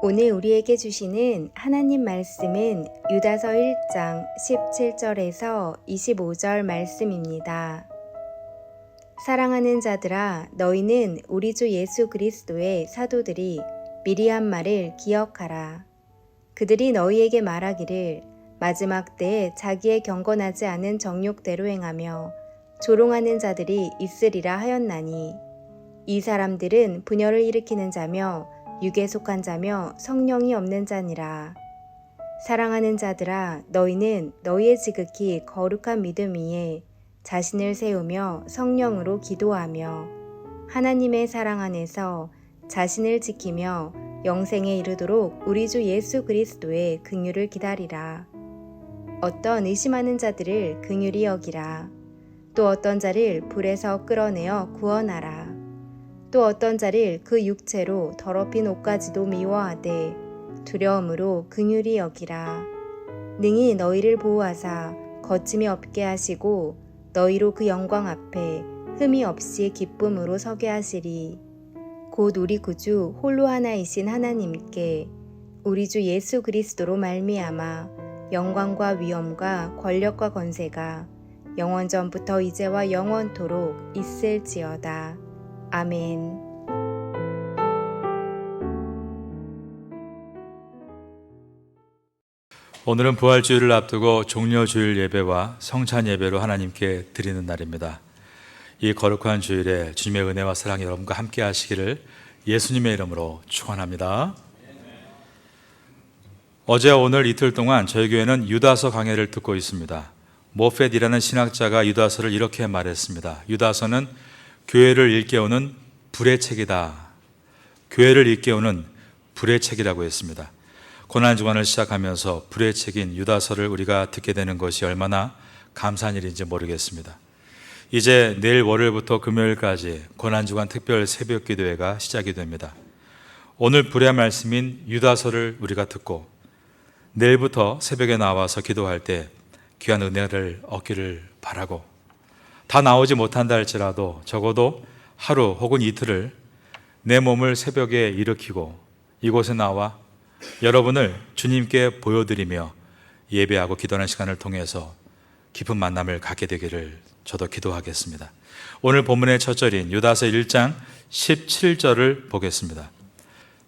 오늘 우리에게 주시는 하나님 말씀은 유다서 1장 17절에서 25절 말씀입니다. 사랑하는 자들아, 너희는 우리 주 예수 그리스도의 사도들이 미리 한 말을 기억하라. 그들이 너희에게 말하기를 마지막 때에 자기의 경건하지 않은 정욕대로 행하며 조롱하는 자들이 있으리라 하였나니, 이 사람들은 분열을 일으키는 자며 육에 속한 자며 성령이 없는 자니라. 사랑하는 자들아, 너희는 너희의 지극히 거룩한 믿음 위에 자신을 세우며 성령으로 기도하며 하나님의 사랑 안에서 자신을 지키며 영생에 이르도록 우리 주 예수 그리스도의 긍휼을 기다리라. 어떤 의심하는 자들을 긍휼히 여기라. 또 어떤 자를 불에서 끌어내어 구원하라. 또 어떤 자를 그 육체로 더럽힌 옷까지도 미워하되 두려움으로 긍휼히 여기라. 능히 너희를 보호하사 거침이 없게 하시고 너희로 그 영광 앞에 흠이 없이 기쁨으로 서게 하시리. 곧 우리 구주 홀로 하나이신 하나님께 우리 주 예수 그리스도로 말미암아 영광과 위엄과 권력과 권세가 영원 전부터 이제와 영원토록 있을지어다. 아멘. 오늘은 부활주일을 앞두고 종려주일 예배와 성찬 예배로 하나님께 드리는 날입니다. 이 거룩한 주일에 주님의 은혜와 사랑이 여러분과 함께 하시기를 예수님의 이름으로 축원합니다. 어제와 오늘 이틀 동안 저희 교회는 유다서 강해를 듣고 있습니다. 모펫이라는 신학자가 유다서를 이렇게 말했습니다. 유다서는 교회를 일깨우는 불의 책이다. 교회를 일깨우는 불의 책이라고 했습니다. 고난주간을 시작하면서 불의 책인 유다서를 우리가 듣게 되는 것이 얼마나 감사한 일인지 모르겠습니다. 이제 내일 월요일부터 금요일까지 고난주간 특별 새벽 기도회가 시작이 됩니다. 오늘 불의 말씀인 유다서를 우리가 듣고 내일부터 새벽에 나와서 기도할 때 귀한 은혜를 얻기를 바라고, 다 나오지 못한다 할지라도 적어도 하루 혹은 이틀을 내 몸을 새벽에 일으키고 이곳에 나와 여러분을 주님께 보여드리며 예배하고 기도하는 시간을 통해서 깊은 만남을 갖게 되기를 저도 기도하겠습니다. 오늘 본문의 첫 절인 유다서 1장 17절을 보겠습니다.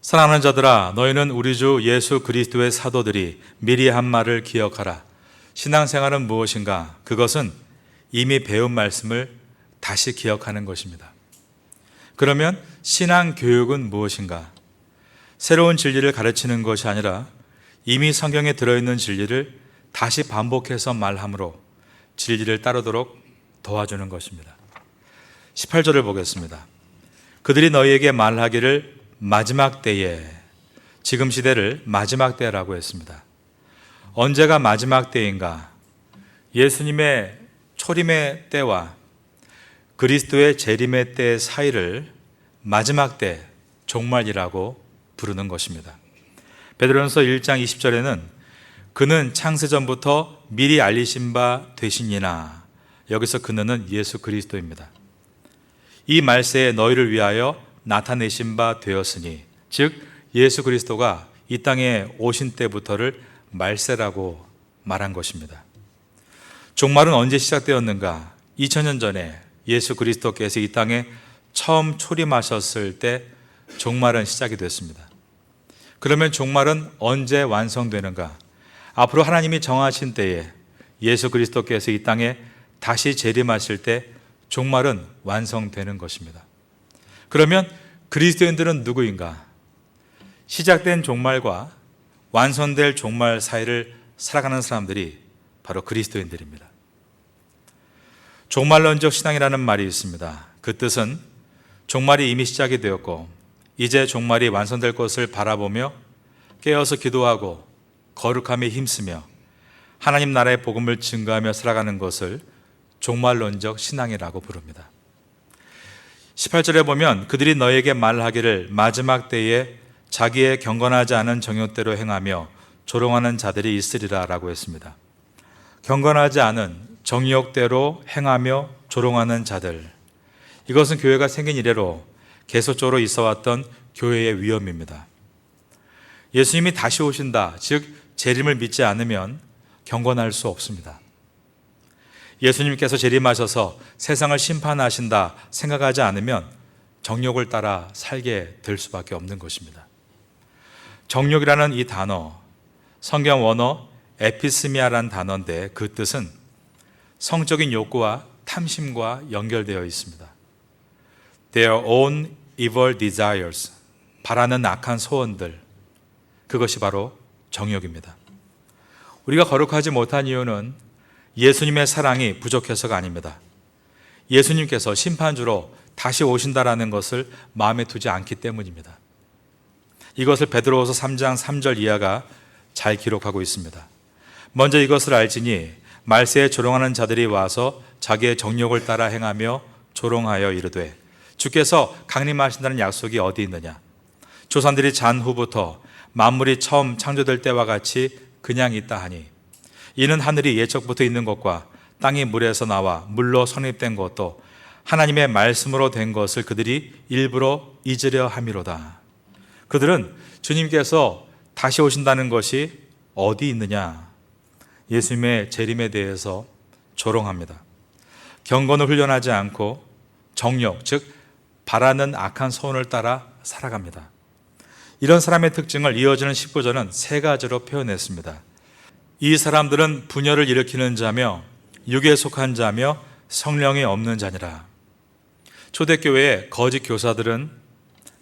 사랑하는 자들아, 너희는 우리 주 예수 그리스도의 사도들이 미리 한 말을 기억하라. 신앙생활은 무엇인가? 그것은 이미 배운 말씀을 다시 기억하는 것입니다. 그러면 신앙교육은 무엇인가? 새로운 진리를 가르치는 것이 아니라 이미 성경에 들어있는 진리를 다시 반복해서 말함으로 진리를 따르도록 도와주는 것입니다. 18절을 보겠습니다. 그들이 너희에게 말하기를 마지막 때에, 지금 시대를 마지막 때라고 했습니다. 언제가 마지막 때인가? 예수님의 초림의 때와 그리스도의 재림의 때 사이를 마지막 때, 종말이라고 부르는 것입니다. 베드로전서 1장 20절에는 그는 창세전부터 미리 알리신 바 되시니나, 여기서 그는 예수 그리스도입니다. 이 말세에 너희를 위하여 나타내신 바 되었으니, 즉 예수 그리스도가 이 땅에 오신 때부터를 말세라고 말한 것입니다. 종말은 언제 시작되었는가? 2000년 전에 예수 그리스도께서 이 땅에 처음 초림하셨을 때 종말은 시작이 됐습니다. 그러면 종말은 언제 완성되는가? 앞으로 하나님이 정하신 때에 예수 그리스도께서 이 땅에 다시 재림하실 때 종말은 완성되는 것입니다. 그러면 그리스도인들은 누구인가? 시작된 종말과 완성될 종말 사이를 살아가는 사람들이 바로 그리스도인들입니다. 종말론적 신앙이라는 말이 있습니다. 그 뜻은 종말이 이미 시작이 되었고 이제 종말이 완성될 것을 바라보며 깨어서 기도하고 거룩함에 힘쓰며 하나님 나라의 복음을 증거하며 살아가는 것을 종말론적 신앙이라고 부릅니다. 18절에 보면 그들이 너에게 말하기를 마지막 때에 자기의 경건하지 않은 정욕대로 행하며 조롱하는 자들이 있으리라 라고 했습니다. 경건하지 않은 정욕대로 행하며 조롱하는 자들, 이것은 교회가 생긴 이래로 계속적으로 있어왔던 교회의 위험입니다. 예수님이 다시 오신다, 즉 재림을 믿지 않으면 경건할 수 없습니다. 예수님께서 재림하셔서 세상을 심판하신다 생각하지 않으면 정욕을 따라 살게 될 수밖에 없는 것입니다. 정욕이라는 이 단어, 성경 원어 에피스미아라는 단어인데 그 뜻은 성적인 욕구와 탐심과 연결되어 있습니다. Their own evil desires, 바라는 악한 소원들, 그것이 바로 정욕입니다. 우리가 거룩하지 못한 이유는 예수님의 사랑이 부족해서가 아닙니다. 예수님께서 심판주로 다시 오신다라는 것을 마음에 두지 않기 때문입니다. 이것을 베드로후서 3장 3절 이하가 잘 기록하고 있습니다. 먼저 이것을 알지니 말세에 조롱하는 자들이 와서 자기의 정욕을 따라 행하며 조롱하여 이르되 주께서 강림하신다는 약속이 어디 있느냐? 조상들이 잔 후부터 만물이 처음 창조될 때와 같이 그냥 있다 하니 이는 하늘이 예적부터 있는 것과 땅이 물에서 나와 물로 성립된 것도 하나님의 말씀으로 된 것을 그들이 일부러 잊으려 함이로다. 그들은 주님께서 다시 오신다는 것이 어디 있느냐? 예수님의 재림에 대해서 조롱합니다. 경건을 훈련하지 않고 정욕, 즉 바라는 악한 소원을 따라 살아갑니다. 이런 사람의 특징을 이어지는 19절은 세 가지로 표현했습니다. 이 사람들은 분열을 일으키는 자며 육에 속한 자며 성령이 없는 자니라. 초대교회의 거짓 교사들은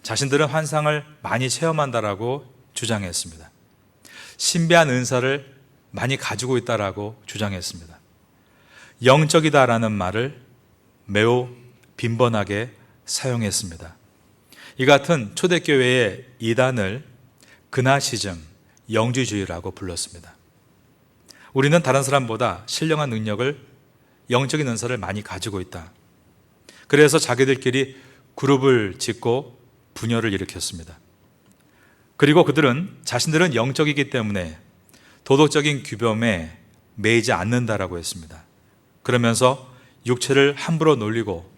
자신들은 환상을 많이 체험한다라고 주장했습니다. 신비한 은사를 많이 가지고 있다라고 주장했습니다. 영적이다라는 말을 매우 빈번하게 사용했습니다. 이 같은 초대교회의 이단을 그나시즘, 영지주의라고 불렀습니다. 우리는 다른 사람보다 신령한 능력을, 영적인 은사를 많이 가지고 있다. 그래서 자기들끼리 그룹을 짓고 분열을 일으켰습니다. 그리고 그들은 자신들은 영적이기 때문에 도덕적인 규범에 매이지 않는다라고 했습니다. 그러면서 육체를 함부로 놀리고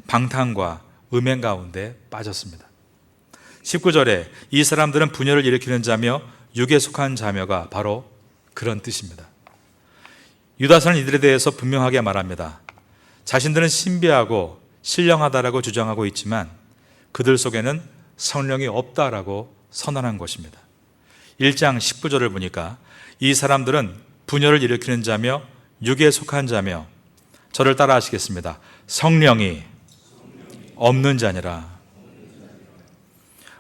방탕과 음행 가운데 빠졌습니다. 19절에 이 사람들은 분열을 일으키는 자며 육에 속한 자며가 바로 그런 뜻입니다. 유다서는 이들에 대해서 분명하게 말합니다. 자신들은 신비하고 신령하다라고 주장하고 있지만 그들 속에는 성령이 없다라고 선언한 것입니다. 1장 19절을 보니까 이 사람들은 분열을 일으키는 자며 육에 속한 자며 저를 따라 하시겠습니다. 성령이 없는 자니라.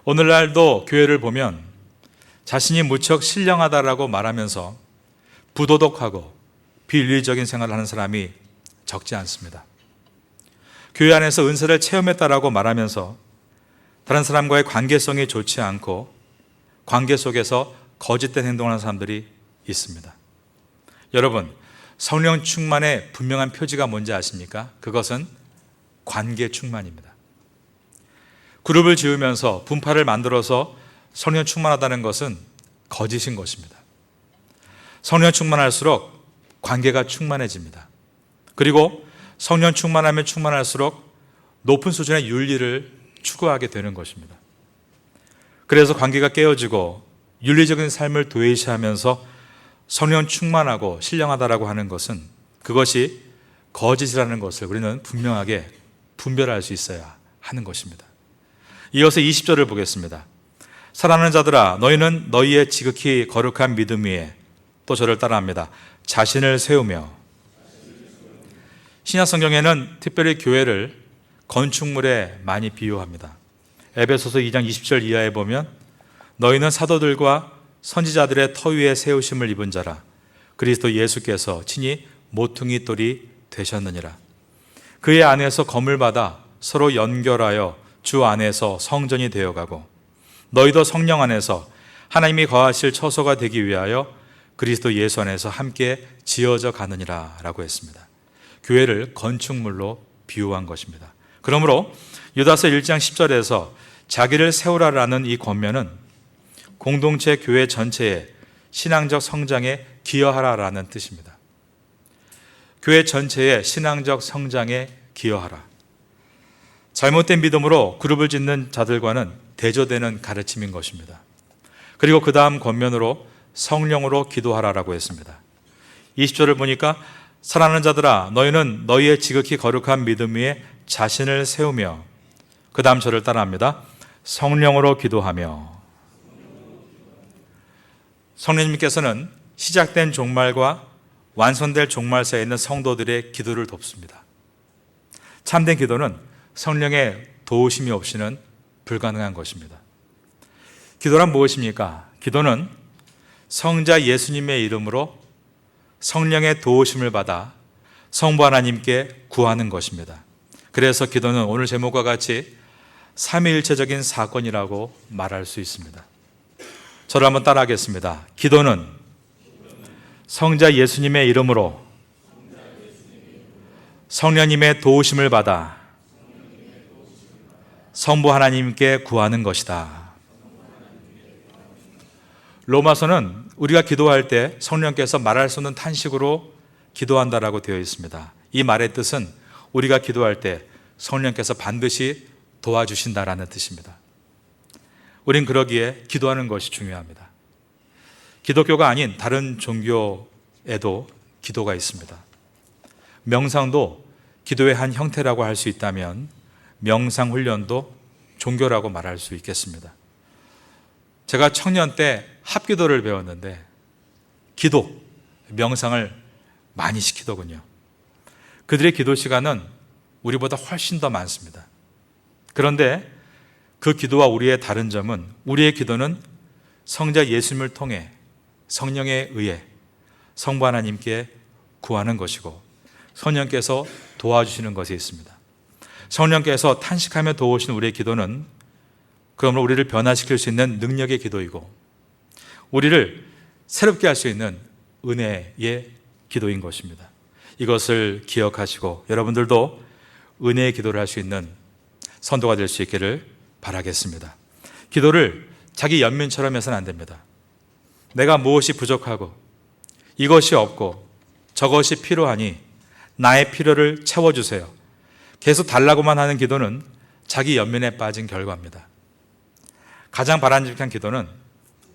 오늘날도 교회를 보면 자신이 무척 신령하다라고 말하면서 부도덕하고 비윤리적인 생활을 하는 사람이 적지 않습니다. 교회 안에서 은사를 체험했다라고 말하면서 다른 사람과의 관계성이 좋지 않고 관계 속에서 거짓된 행동을 하는 사람들이 있습니다. 여러분, 성령 충만의 분명한 표지가 뭔지 아십니까? 그것은 관계 충만입니다. 그룹을 지으면서 분파를 만들어서 성령 충만하다는 것은 거짓인 것입니다. 성령 충만할수록 관계가 충만해집니다. 그리고 성령 충만하면 충만할수록 높은 수준의 윤리를 추구하게 되는 것입니다. 그래서 관계가 깨어지고 윤리적인 삶을 도외시하면서 성령 충만하고 신령하다라고 하는 것은 그것이 거짓이라는 것을 우리는 분명하게 분별할 수 있어야 하는 것입니다. 이어서 20절을 보겠습니다. 사랑하는 자들아, 너희는 너희의 지극히 거룩한 믿음 위에 또 저를 따라합니다. 자신을 세우며. 신약 성경에는 특별히 교회를 건축물에 많이 비유합니다. 에베소서 2장 20절 이하에 보면 너희는 사도들과 선지자들의 터 위에 세우심을 입은 자라. 그리스도 예수께서 친히 모퉁이 돌이 되셨느니라. 그의 안에서 검을 받아 서로 연결하여 주 안에서 성전이 되어가고 너희도 성령 안에서 하나님이 거하실 처소가 되기 위하여 그리스도 예수 안에서 함께 지어져 가느니라 라고 했습니다. 교회를 건축물로 비유한 것입니다. 그러므로 유다서 1장 10절에서 자기를 세우라라는 이 권면은 공동체 교회 전체의 신앙적 성장에 기여하라라는 뜻입니다. 교회 전체의 신앙적 성장에 기여하라. 잘못된 믿음으로 그룹을 짓는 자들과는 대조되는 가르침인 것입니다. 그리고 그 다음 권면으로 성령으로 기도하라라고 했습니다. 20절을 보니까 사랑하는 자들아 너희는 너희의 지극히 거룩한 믿음 위에 자신을 세우며, 그 다음 절을 따라합니다. 성령으로 기도하며. 성령님께서는 시작된 종말과 완성될 종말 사이에 있는 성도들의 기도를 돕습니다. 참된 기도는 성령의 도우심이 없이는 불가능한 것입니다. 기도란 무엇입니까? 기도는 성자 예수님의 이름으로 성령의 도우심을 받아 성부 하나님께 구하는 것입니다. 그래서 기도는 오늘 제목과 같이 삼위일체적인 사건이라고 말할 수 있습니다. 저를 한번 따라하겠습니다. 기도는 성자 예수님의 이름으로 성령님의 도우심을 받아 성부 하나님께 구하는 것이다. 로마서는 우리가 기도할 때 성령께서 말할 수 없는 탄식으로 기도한다라고 되어 있습니다. 이 말의 뜻은 우리가 기도할 때 성령께서 반드시 도와주신다라는 뜻입니다. 우린 그러기에 기도하는 것이 중요합니다. 기독교가 아닌 다른 종교에도 기도가 있습니다. 명상도 기도의 한 형태라고 할 수 있다면 명상 훈련도 종교라고 말할 수 있겠습니다. 제가 청년 때 합기도를 배웠는데 기도, 명상을 많이 시키더군요. 그들의 기도 시간은 우리보다 훨씬 더 많습니다. 그런데 그 기도와 우리의 다른 점은 우리의 기도는 성자 예수님을 통해 성령에 의해 성부 하나님께 구하는 것이고 성령께서 도와주시는 것이 있습니다. 성령께서 탄식하며 도우시는 우리의 기도는 그러므로 우리를 변화시킬 수 있는 능력의 기도이고 우리를 새롭게 할 수 있는 은혜의 기도인 것입니다. 이것을 기억하시고 여러분들도 은혜의 기도를 할 수 있는 선도가 될 수 있기를 바라겠습니다. 기도를 자기 연민처럼 해서는 안 됩니다. 내가 무엇이 부족하고 이것이 없고 저것이 필요하니 나의 필요를 채워주세요. 계속 달라고만 하는 기도는 자기 연민에 빠진 결과입니다. 가장 바람직한 기도는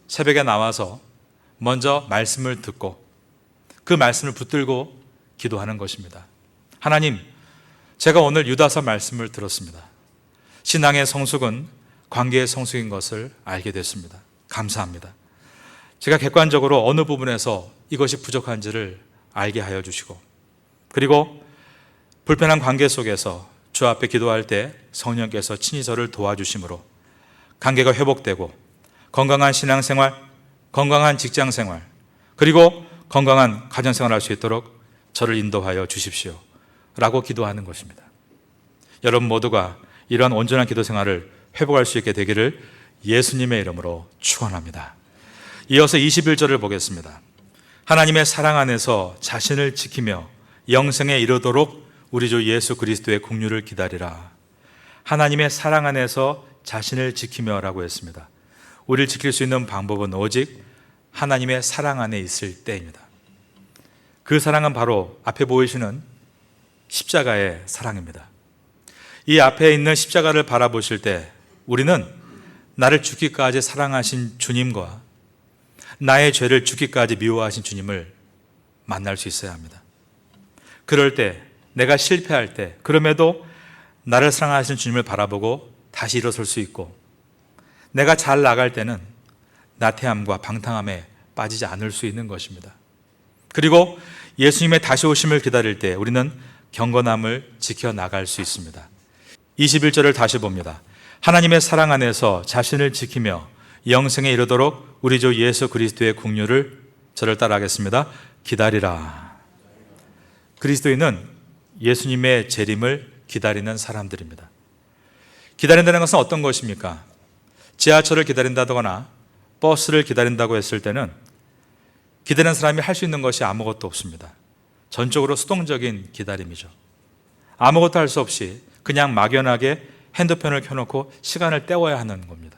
새벽에 나와서 먼저 말씀을 듣고 그 말씀을 붙들고 기도하는 것입니다. 하나님, 제가 오늘 유다서 말씀을 들었습니다. 신앙의 성숙은 관계의 성숙인 것을 알게 됐습니다. 감사합니다. 제가 객관적으로 어느 부분에서 이것이 부족한지를 알게 하여 주시고 그리고 불편한 관계 속에서 주 앞에 기도할 때 성령께서 친히 저를 도와주심으로 관계가 회복되고 건강한 신앙생활, 건강한 직장생활 그리고 건강한 가정생활을 할 수 있도록 저를 인도하여 주십시오 라고 기도하는 것입니다. 여러분 모두가 이러한 온전한 기도 생활을 회복할 수 있게 되기를 예수님의 이름으로 축원합니다. 이어서 21절을 보겠습니다. 하나님의 사랑 안에서 자신을 지키며 영생에 이르도록 우리 주 예수 그리스도의 긍휼을 기다리라. 하나님의 사랑 안에서 자신을 지키며라고 했습니다. 우리를 지킬 수 있는 방법은 오직 하나님의 사랑 안에 있을 때입니다. 그 사랑은 바로 앞에 보이시는 십자가의 사랑입니다. 이 앞에 있는 십자가를 바라보실 때 우리는 나를 죽기까지 사랑하신 주님과 나의 죄를 죽기까지 미워하신 주님을 만날 수 있어야 합니다. 그럴 때 내가 실패할 때 그럼에도 나를 사랑하시는 주님을 바라보고 다시 일어설 수 있고 내가 잘 나갈 때는 나태함과 방탕함에 빠지지 않을 수 있는 것입니다. 그리고 예수님의 다시 오심을 기다릴 때 우리는 경건함을 지켜나갈 수 있습니다. 21절을 다시 봅니다. 하나님의 사랑 안에서 자신을 지키며 영생에 이르도록 우리 주 예수 그리스도의 긍휼을 저를 따라하겠습니다. 기다리라. 그리스도인은 예수님의 재림을 기다리는 사람들입니다. 기다린다는 것은 어떤 것입니까? 지하철을 기다린다거나 버스를 기다린다고 했을 때는 기다리는 사람이 할 수 있는 것이 아무것도 없습니다. 전적으로 수동적인 기다림이죠. 아무것도 할 수 없이 그냥 막연하게 핸드폰을 켜놓고 시간을 때워야 하는 겁니다.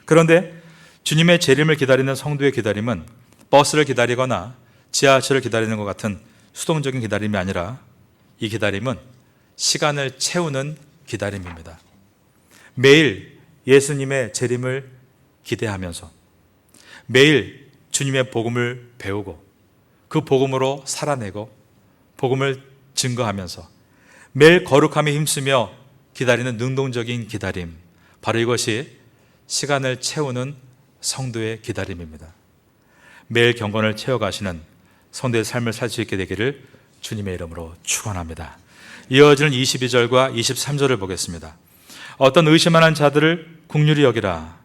그런데 주님의 재림을 기다리는 성도의 기다림은 버스를 기다리거나 지하철을 기다리는 것 같은 수동적인 기다림이 아니라 이 기다림은 시간을 채우는 기다림입니다. 매일 예수님의 재림을 기대하면서 매일 주님의 복음을 배우고 그 복음으로 살아내고 복음을 증거하면서 매일 거룩함에 힘쓰며 기다리는 능동적인 기다림, 바로 이것이 시간을 채우는 성도의 기다림입니다. 매일 경건을 채워가시는 성도의 삶을 살 수 있게 되기를 주님의 이름으로 축원합니다. 이어지는 22절과 23절을 보겠습니다. 어떤 의심하는 자들을 긍휼히 여기라.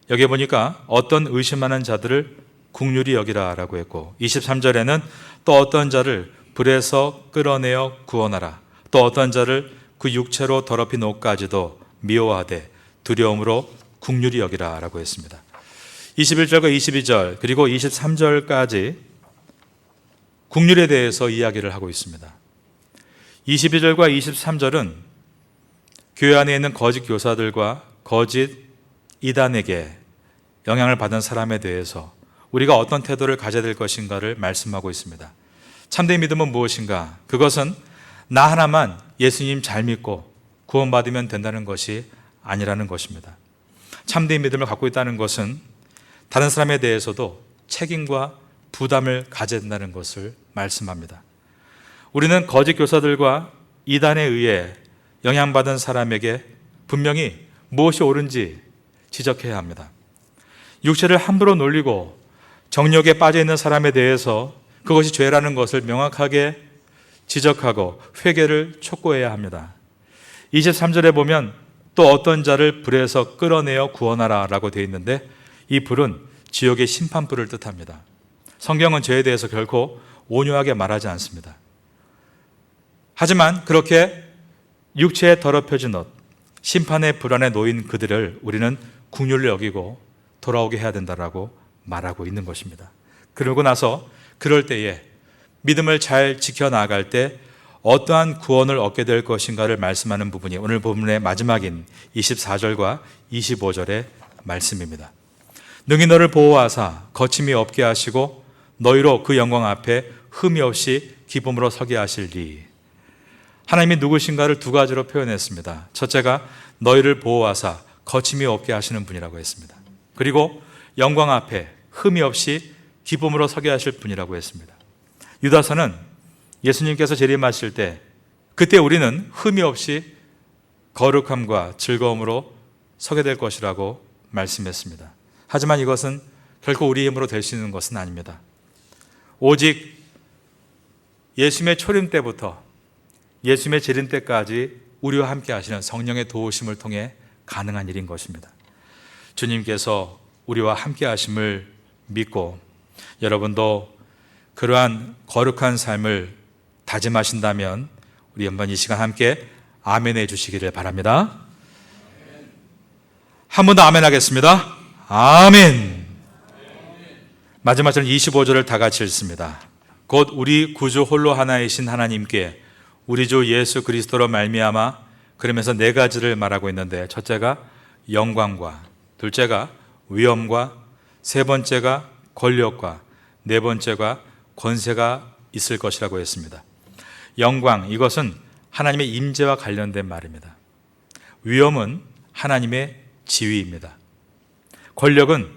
여기 보니까 어떤 의심하는 자들을 긍휼히 여기라 라고 했고, 23절에는 또 어떤 자를 불에서 끌어내어 구원하라. 또 어떤 자를 그 육체로 더럽힌 옷까지도 미워하되 두려움으로 긍휼히 여기라 라고 했습니다. 21절과 22절 그리고 23절까지 긍휼에 대해서 이야기를 하고 있습니다. 22절과 23절은 교회 안에 있는 거짓 교사들과 거짓 이단에게 영향을 받은 사람에 대해서 우리가 어떤 태도를 가져야 될 것인가를 말씀하고 있습니다. 참된 믿음은 무엇인가? 그것은 나 하나만 예수님 잘 믿고 구원받으면 된다는 것이 아니라는 것입니다. 참된 믿음을 갖고 있다는 것은 다른 사람에 대해서도 책임과 부담을 가져야 된다는 것을 말씀합니다. 우리는 거짓 교사들과 이단에 의해 영향받은 사람에게 분명히 무엇이 옳은지 지적해야 합니다. 육체를 함부로 놀리고 정욕에 빠져 있는 사람에 대해서 그것이 죄라는 것을 명확하게 지적하고 회개를 촉구해야 합니다. 23절에 보면 또 어떤 자를 불에서 끌어내어 구원하라 라고 되어 있는데, 이 불은 지옥의 심판불을 뜻합니다. 성경은 죄에 대해서 결코 온유하게 말하지 않습니다. 하지만 그렇게 육체에 더럽혀진 옷, 심판의 불 안에 놓인 그들을 우리는 긍휼히 여기고 돌아오게 해야 된다라고 말하고 있는 것입니다. 그러고 나서 그럴 때에 믿음을 잘 지켜나갈 때 어떠한 구원을 얻게 될 것인가를 말씀하는 부분이 오늘 본문의 마지막인 24절과 25절의 말씀입니다. 능히 너를 보호하사 거침이 없게 하시고 너희로 그 영광 앞에 흠이 없이 기쁨으로 서게 하실리. 하나님이 누구신가를 두 가지로 표현했습니다. 첫째가 너희를 보호하사 거침이 없게 하시는 분이라고 했습니다. 그리고 영광 앞에 흠이 없이 기쁨으로 서게 하실 분이라고 했습니다. 유다서는 예수님께서 재림하실 때 그때 우리는 흠이 없이 거룩함과 즐거움으로 서게 될 것이라고 말씀했습니다. 하지만 이것은 결코 우리 힘으로 될 수 있는 것은 아닙니다. 오직 예수님의 초림 때부터 예수님의 재림 때까지 우리와 함께 하시는 성령의 도우심을 통해 가능한 일인 것입니다. 주님께서 우리와 함께 하심을 믿고 여러분도 그러한 거룩한 삶을 다짐하신다면 우리 한번 이 시간 함께 아멘해 주시기를 바랍니다. 한 번 더 아멘 하겠습니다. 아멘. 마지막 절 25절을 다 같이 읽습니다. 곧 우리 구주 홀로 하나이신 하나님께 우리 주 예수 그리스도로 말미암아, 그러면서 네 가지를 말하고 있는데, 첫째가 영광과, 둘째가 위엄과, 세 번째가 권력과, 네 번째가 권세가 있을 것이라고 했습니다. 영광, 이것은 하나님의 임재와 관련된 말입니다. 위엄은 하나님의 지위입니다. 권력은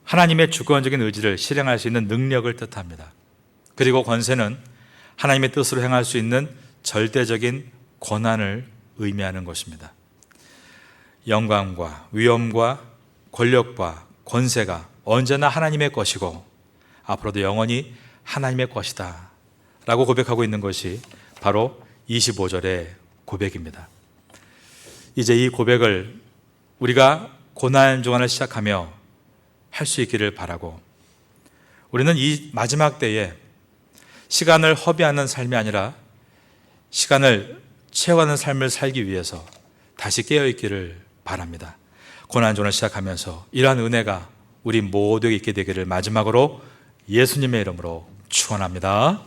하나님의 주권적인 의지를 실행할 수 있는 능력을 뜻합니다. 그리고 권세는 하나님의 뜻으로 행할 수 있는 절대적인 권한을 의미하는 것입니다. 영광과 위엄과 권력과 권세가 언제나 하나님의 것이고 앞으로도 영원히 하나님의 것이다 라고 고백하고 있는 것이 바로 25절의 고백입니다. 이제 이 고백을 우리가 고난주간을 시작하며 할 수 있기를 바라고, 우리는 이 마지막 때에 시간을 허비하는 삶이 아니라 시간을 채워가는 삶을 살기 위해서 다시 깨어있기를 바랍니다. 고난주간을 시작하면서 이러한 은혜가 우리 모두에게 있게 되기를 마지막으로 예수님의 이름으로 축원합니다.